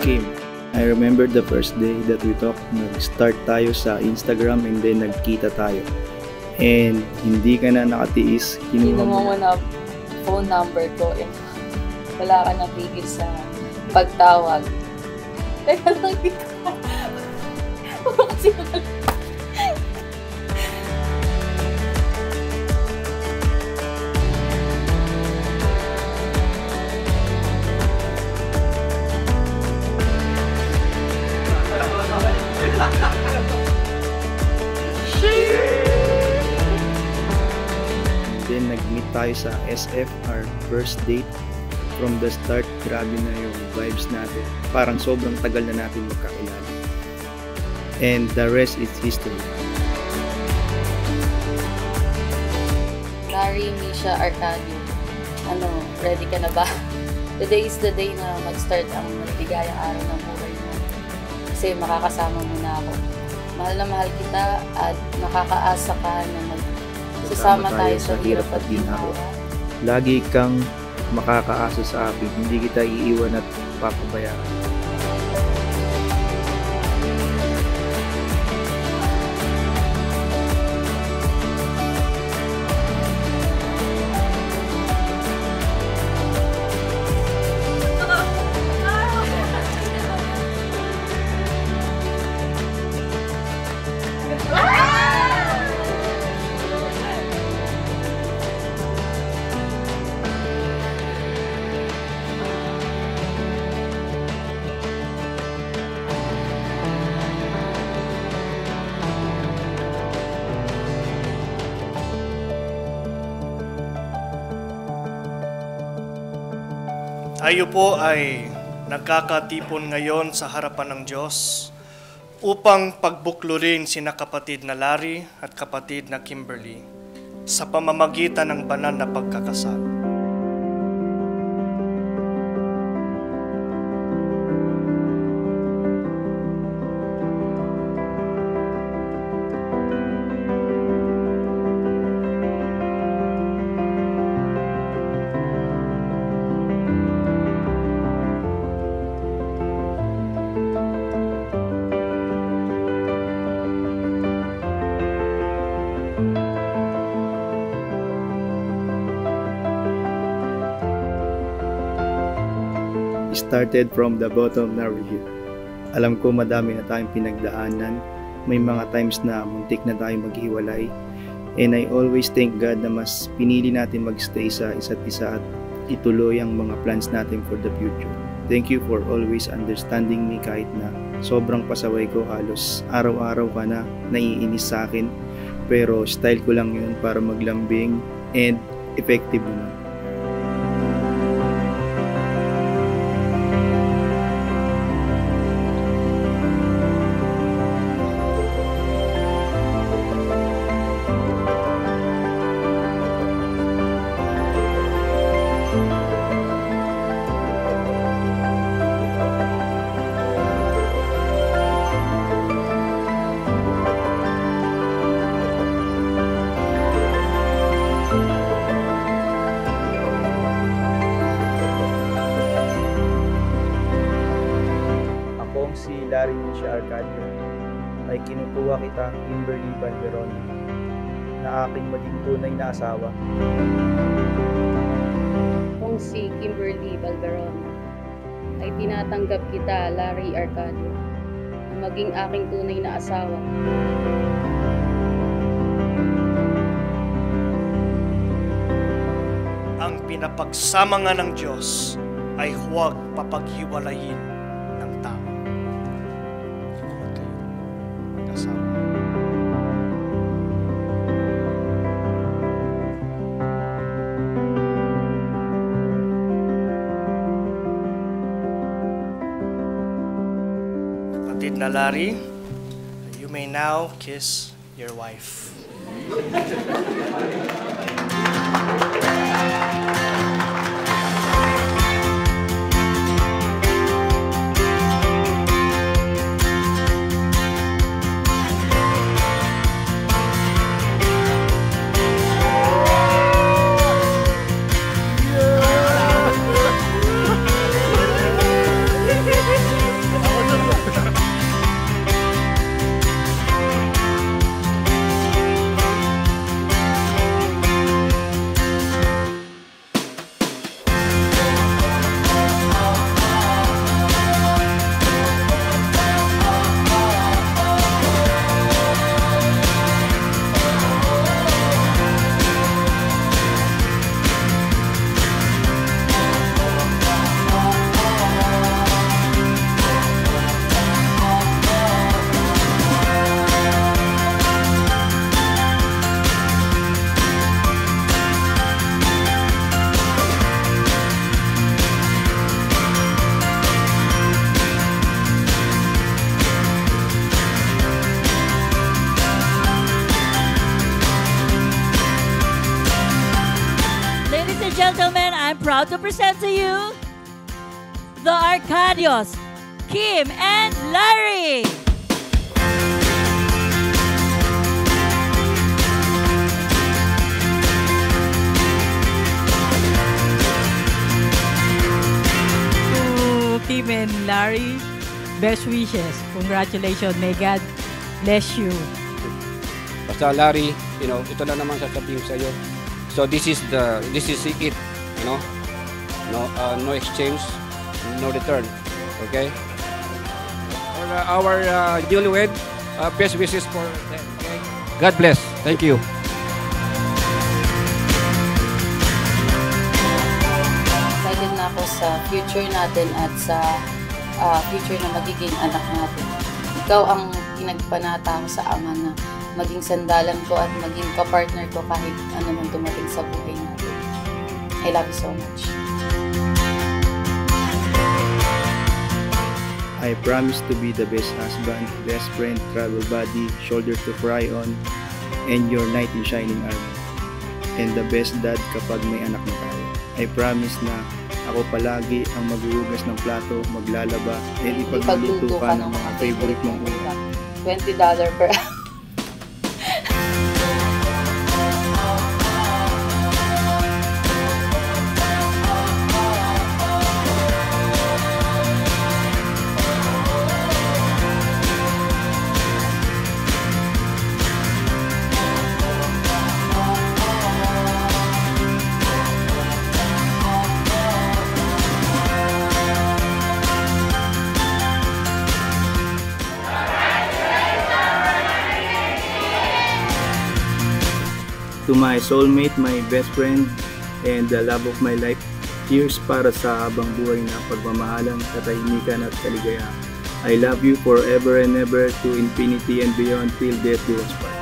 Kim, I remember the first day that we talked. Nag-start tayo sa Instagram and then nagkita tayo. And hindi ka na nakatiis. Kinuha mo na phone number ko and wala ka napigil sa pagtawag. Teka lang dito. Kasi then nag-meet tayo sa SF, our first date. From the start, grabe na yung vibes natin. Parang sobrang tagal na natin magkakilala. And the rest is history. Larry, Misha, Arcadio, ready ka na ba? Today is the day na mag-start ang maligayang araw ng buhay mo. Kasi makakasama mo na ako. Mahal na mahal kita at nakakaasa ka na magsasama tayo sa hirap at ginawa. Lagi kang makakaasa sa akin, hindi kita iiwan at papabayaan. Tayo po ay nagkakatipon ngayon sa harapan ng Diyos upang pagbuklurin sina kapatid na Larry at kapatid na Kimberly sa pamamagitan ng banal na pagkakasal. Started from the bottom, now we're here. Alam ko madami na tayong pinagdaanan. May mga times na muntik na tayong maghiwalay. And I always thank God na mas pinili natin magstay sa isa't isa at ituloy ang mga plans natin for the future. Thank you for always understanding me kahit na sobrang pasaway ko, halos araw-araw ka na naiinis sa akin. Pero style ko lang yun para maglambing and effective naman. Si Larry Misha Arcadio ay kinukuha kita, Kimberly Balderon, na aking maging tunay na asawa. Kung si Kimberly Balderon ay tinatanggap kita, Larry Arcadio, na maging aking tunay na asawa. Ang pinapagsama nga ng Diyos ay huwag papaghiwalayin ng tao. Kapatid na Larry, you may now kiss your wife. to present to you the Arcadios, Kim and Larry. To Kim and Larry, best wishes. Congratulations. May God bless you. Basta Larry, ito lang naman sasabihin sa iyo. So this is it, no exchange, no return. Okay? For our newlywed, best wishes for them. Okay? God bless. Thank you. Excited na ako sa future natin at sa future na magiging anak natin. Ikaw ang pinagpanata ko sa Ama na maging sandalan ko at maging kapartner ko kahit ano man dumating sa buhay natin. I love you so much. I promise to be the best husband, best friend, travel buddy, shoulder to cry on, and your knight in shining armor. And the best dad kapag may anak na tayo. I promise na ako palagi ang maghuhugas ng plato, maglalaba, and ipagluto ka ng mga favorite mong ulam. $20 per To my soulmate, my best friend, and the love of my life, cheers para sa habang buhay na pagmamahalan, katahimikan at kaligayahan. I love you forever and ever to infinity and beyond till death do us part.